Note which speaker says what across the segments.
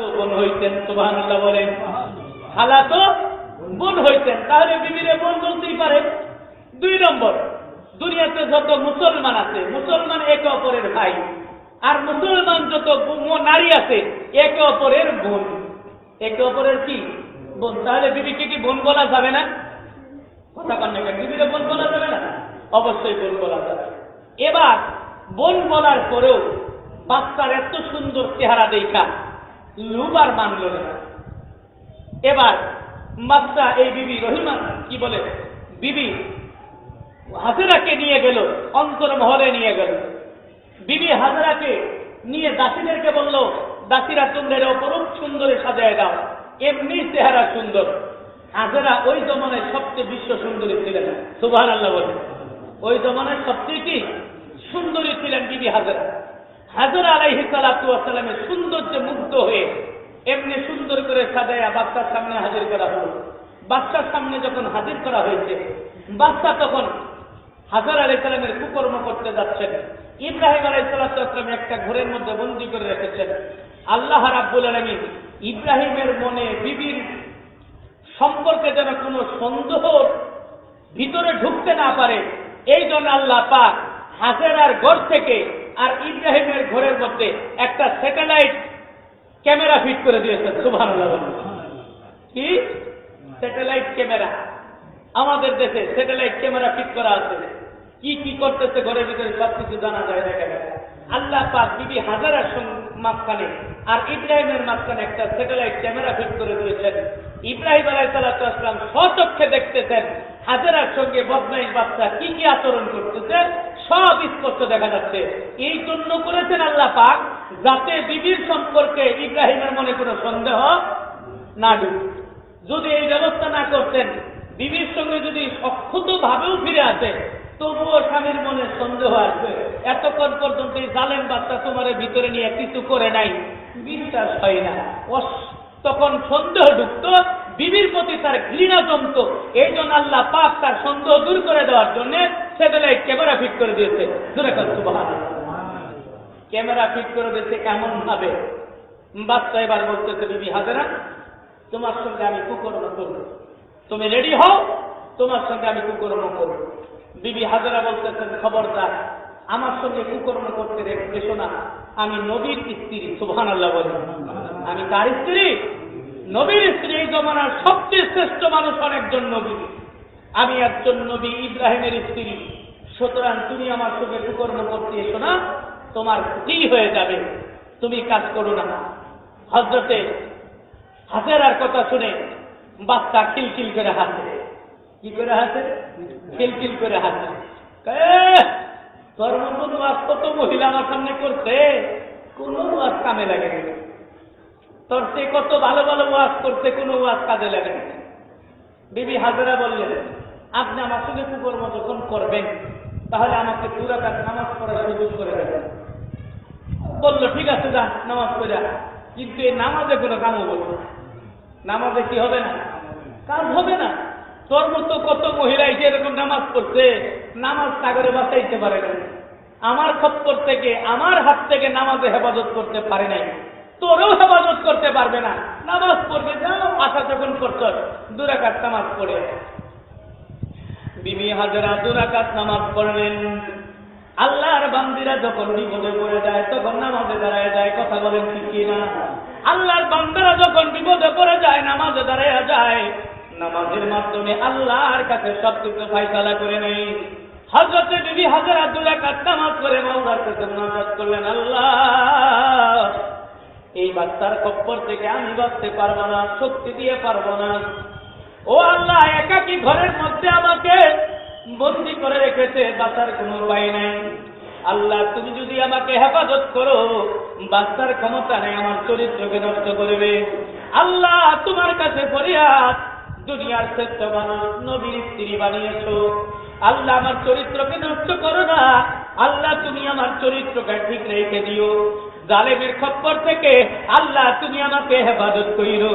Speaker 1: তো বোন হইতেন, সুবহানাল্লাহ বলেন, খালা তো বোন হইতেন, তাহলে বিবিরে বোন বলতেই পারে। 2 নম্বর, দুনিয়াতে যত মুসলমান আছে, মুসলমান একে অপরের ভাই, আর মুসলমান যত নারী আছে একে অপরের বোন, একে অপরের কি বোন। তাহলে বিবিকে কি বোন বলা যাবে না? কথা কন না, বিবিরে বোন বলা যাবে না? অবশ্যই বোন বলা যাবে। এবার বোন বলার পরেও বাচ্চার এত সুন্দর চেহারা দেখা লোভ আর মানল না। এবার বাচ্চা এই বিবি রহিমা কি বলে, বিবি হাজেরাকে নিয়ে গেল, অন্তর মহলে নিয়ে গেল। বিবি হাজেরাকে নিয়ে দাসীদেরকে বলল, দাসীরা তোমরা অপরূপ সুন্দরে সাজায় দাও, এমনি চেহারা সুন্দর। হাজেরা ওই জমানায় সবচেয়ে বিশ্ব সুন্দরী ছিলেন, সুবহানাল্লাহ বলে। ওই জমানায় সবচেয়ে কি সুন্দরী ছিলেন বিবি হাজেরা। হাজেরা আলাইহিস সালাতু ওয়াস সালামের সৌন্দর্যে মুগ্ধ হয়ে এমনি সুন্দর করে সাজায়া বাচ্চার সামনে হাজির করা হলো। বাচ্চার সামনে যখন হাজির করা হয়েছে, বাচ্চা তখন হাজেরা আলাইহিস সালামের কুকর্ম করতে যাচ্ছেন। ইব্রাহিম আলাইহিস সালাম একটা ঘরের মধ্যে বন্দী করে রেখেছেন। আল্লাহ রাব্বুল আলামিন ইব্রাহিমের মনে বিবির সম্পর্কে যেন কোনো সন্দেহ ভিতরে ঢুকতে না পারে, এই জন্য আল্লাহ পাক হাজেরার ঘর থেকে আর ইব্রাহিমের ঘরের মধ্যে একটা স্যাটেলাইট ক্যামেরা ফিট করে দিয়েছেন, সুবহানাল্লাহ। কি স্যাটেলাইট ক্যামেরা? আমাদের দেশে স্যাটেলাইট ক্যামেরা ফিট করা আছে, কি কি করতেছে ঘরের ভিতরে সবকিছু জানা যায়। দেখেন আল্লাহ পাক বিবি হাজেরার মাঝখানে আর ইব্রাহিমের মাঝখানে একটা স্যাটেলাইট ক্যামেরা ফিট করে দিয়েছেন। ইব্রাহিম আলাইহিস সালাম স্বচক্ষে দেখতেছেন হাজেরার সঙ্গে বদমাইশ বাচ্চা কি কি আচরণ করতেছে, সব স্পষ্ট দেখা যাচ্ছে। এই জন্য করেছেন আল্লাহ পাক যাতে বিবির সম্পর্কে ইব্রাহিমের মনে কোনো সন্দেহ না ঢুকে। যদি এই ব্যবস্থা না করতেন, বিবির সঙ্গে যদি অক্ষত ভাবেও ফিরে আসে, তবুও স্বামীর মনে সন্দেহ আসবে, এতক্ষণ পর্যন্ত এই জালেম বাচ্চা তোমার ভিতরে নিয়ে কিছু করে নাই, বিশ্বাস হয় না। তখন সন্দেহ ঢুকত, বিবির প্রতি তার ঘৃণা জমত। এই জন্য আল্লাহ পাক তার সন্দেহ দূর করে দেওয়ার জন্য স্যাটেলাইট ক্যামেরা ফিট করে দিয়েছে। সুবহানাল্লাহ, ক্যামেরা ফিট করে দিয়েছে এমন ভাবে, বাচ্চা এবার বলতেছে, বিবি হাজেরা তোমার সঙ্গে আমি কুকর্ম করব, তুমি রেডি হও, তোমার সঙ্গে আমি কুকর্ম করব। বিবি হাজেরা বলতেছেন, খবরদার আমার সঙ্গে কুকর্ম করতে এসো না, আমি নবীর স্ত্রী। সুবহানাল্লাহ বলেন, আমি কার স্ত্রী? নবীর স্ত্রী। এই জমানার সবচেয়ে শ্রেষ্ঠ মানুষ অনেকজন নবী, আমি একজন নবী ইব্রাহিমের স্ত্রী। সুতরাং তুমি আমার সঙ্গে কুকর্ম করতে এসো না, তোমার ক্ষতি হয়ে যাবে, তুমি কাজ করো না। হযরতে হাজেরার কথা শুনে বাচ্চা খিলখিল করে হাসে। কি করে হাসে? খিলখিল করে হাসে। তোর মতন ওয়াজ কত মহিলা আমার সামনে করছে, কোন ওয়াজ কামে লাগে না। তোর সে কত ভালো ভালো ওয়াজ করছে, কোনো ওয়াজ কাজে লাগে না। বিবি হাজেরা বললেন, আপনি আমার সঙ্গে কুকর্ম যখন করবেন তাহলে আমাকে 2 রাকাত নামাজ পড়ার সুযোগ করে দেবেন। বললো ঠিক আছে, যা নামাজ পড়া। কিন্তু এই নামাজে কোনো কাম হবে না। নামাজে কি হবে না? কাজ হবে না। তোর মতো কত মহিলা এসে এরকম নামাজ পড়ছে, নামাজ সাগরে বাঁচাইতে পারে না। আমার খপ্পর থেকে, আমার হাত থেকে নামাজে হেফাজত করতে পারে নাই, তোরও হেফাজত করতে পারবে না। নামাজ পড়বে, যাও, আশা যখন করছ 2 রাকাত নামাজ পড়ে। বিবি হাজেরা 2 রাকাত নামাজ পড়লেন। আল্লাহর বান্দিরা যখন বিপদে পড়ে যায় তখন নামাজে দাঁড়ায় যায়। কথা বলেন ঠিক কিনা? আল্লাহর বান্দারা যখন বিপদে পড়ে যায় নামাজে দাঁড়ায় যায়। নামাজের মাধ্যমে আল্লাহর কাছে সবকিছু ফায়সালা করে নেই। হযরতে বিবি হাজেরা 2 রাকাত নামাজ পড়ে আল্লাহর কাছে নামাজ করলেন, আল্লাহ এই বাচ্চার খপ্পর থেকে আমি বাঁচতে পারবো না, শক্তি দিয়ে পারবো না। ও আল্লাহ, একাকী ঘরের মধ্যে আমাকে বন্দী করে রেখেছে, বাঁচার কোনো উপায় নাই। আল্লাহ তুমি যদি আমাকে হেফাজত করো, বাঁচার ক্ষমতা নেই, আমার চরিত্রকে নষ্ট করবে। আল্লাহ তোমার কাছে ফরিয়াদ, দুনিয়ার শ্রেষ্ঠ মানুষ নবীর স্ত্রী বানিয়েছো, আল্লাহ আমার চরিত্রকে নষ্ট করো না। আল্লাহ তুমি আমার চরিত্রকে ঠিক রেখে দিও, জালেমের খপ্পর থেকে আল্লাহ তুমি আমাকে হেফাজত কইরো।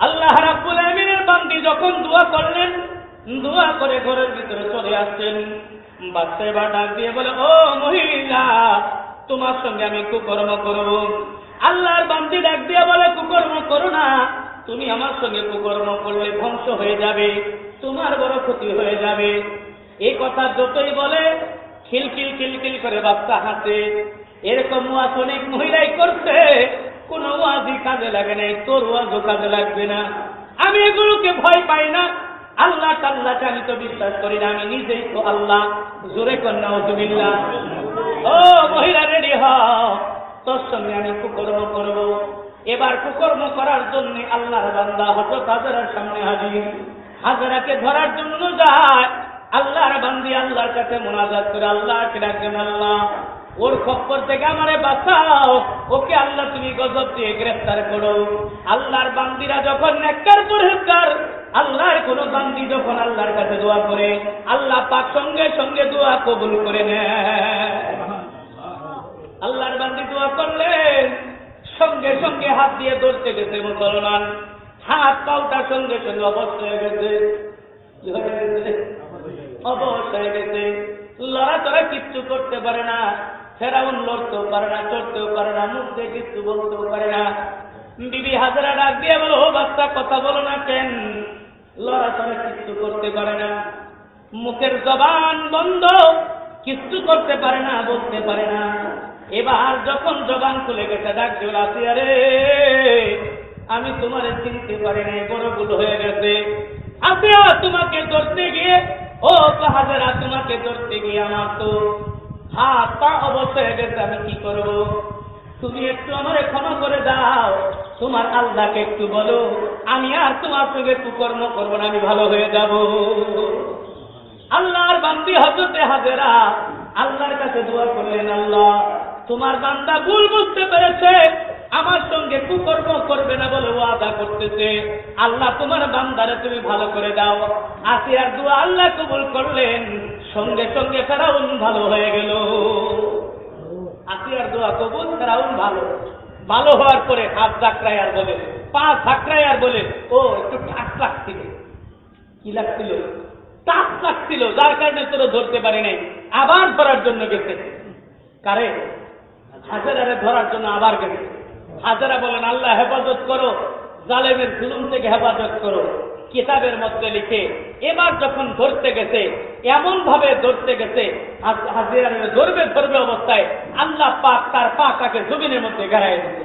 Speaker 1: আল্লাহ রাব্বুল আমিনের বান্দি যখন দোয়া করলেন, দোয়া করে ঘরের ভিতরে চলে আসছেন, বাচ্চা এবার ডাক দিয়ে বলে, ও মহিলা তোমার সঙ্গে আমি কুকর্ম করব। আল্লাহর বান্দি ডাক দিয়ে বলে, কুকর্ম করো না, তুমি আমার সঙ্গে কুকর্ম করলে ধ্বংস হয়ে যাবে, তোমার বড় ক্ষতি হয়ে যাবে। এই কথা যতই বলে খিলখিল খিলখিল করে বাচ্চা হাসে। এরকম ওয়াজ অনেক মহিলাই করছে, কোনো ওয়াজই কাজে লাগে নাই, তোর ওয়াজও কাজে লাগবে না। আমি এগুলোকে ভয় পাই না, আল্লাহ তাআলাকে আমি তো বিশ্বাস করি না, আমি নিজেই তো আল্লাহ। জোরে কর নাউযুবিল্লাহ। ও মহিলা রেডি হও, তোর সঙ্গে আমি কুকর্ম করব। এবার কুকর্ম করার জন্য আল্লাহর বান্দা হযরত হাজেরার সামনে হাজির। হাজেরাকে ধরার জন্য যায়, আল্লাহর বান্দি আল্লাহর কাছে মুনাজাত করে আল্লাহকে ডাকেন, আল্লাহ ওর খপ্পর থেকে আমারে বাঁচাও, ওকে আল্লাহ তুমি গজব দিয়ে গ্রেফতার করো। আল্লাহর বান্দিরা যখন নেককার পরহেজগার, আল্লাহর কোন বান্দি যখন আল্লাহর কাছে দোয়া করে, আল্লাহ পাক সঙ্গে সঙ্গে দোয়া কবুল করে নেয়। আল্লাহর বান্দি দোয়া করলেন, সঙ্গে সঙ্গে হাত দিয়ে ধরতে গেছে মুসলমান, হাত পাউটা সঙ্গে সঙ্গে অবশ হয়ে গেছে, অবশ হয়ে গেছে। লড়াচড়া কিচ্ছু করতে পারে না, ফেরাউন লড়তেও পারে না, চড়তেও পারে না, মুখ দিয়ে কিচ্ছু বলতেও পারে না। বিবি হাজেরা ডাক দিয়ে বলো, ও বাচ্চা কথা বলো না কেন? লড়াচড়া কিচ্ছু করতে পারে না, মুখের জবান বন্ধ, কিচ্ছু করতে পারে না, বলতে পারে না। এবার যখন জবান খুলে গেছে, ডাক দিয়ে আসিয়া রে, আমি তোমারে চিনতে পারি নাই, বড় ভুল হয়ে গেছে। আসিয়া তোমাকে ধরতে গিয়ে, ও হাজেরা তোমাকে ধরতে গিয়ে আমার তো হাত পা অবস্থা হয়ে গেছে, আমি কি করব? তুমি একটু আমারে ক্ষমা করে দাও, তোমার আল্লাহকে একটু বলো, আমি আর তোমার সঙ্গে কুকর্ম করবো না, আমি ভালো হয়ে যাব। আল্লাহর বান্দি হযরতে হাজেরা আল্লাহর কাছে দোয়া করলেন, আল্লাহ তোমার বান্দা ভুল বুঝতে পেরেছে, আমার সঙ্গে কুকর্ম করবে না বলে ওয়াদা করতেছে, আল্লাহ তোমার বান্দারে তুমি ভালো করে দাও। আসিয়ার দোয়া আল্লাহ কবুল করলেন, সঙ্গে সঙ্গে ফেরাউন ভালো হয়ে গেল। আসিয়ার দোয়া কবুল, ফেরাউন ভালো। ভালো হওয়ার পরে হাত ঝাঁকড়ায় আর বলে, পা ঝাঁকড়ায় আর বলে, ও একটু টাক লাগছিল। কি লাগছিল? টাক লাগছিল, যার কারণে তোরা ধরতে পারি নাই। আবার ধরার জন্য গেছে, কারে? হাজেরারে ধরার জন্য আবার গেছে। হাজেরা বলেন, আল্লাহ হেফাজত করো, জালেমের জুলুম থেকে হেফাজত করো। কিতাবের মধ্যে লিখে এবার যখন ধরতে গেছে, এমন ভাবে ধরতে গেছে, হাজেরারে ধরবে ধরবে অবস্থায় আল্লাহ পাক তার পাটাকে জমিনের মধ্যে গাড়ায় দিয়েছে।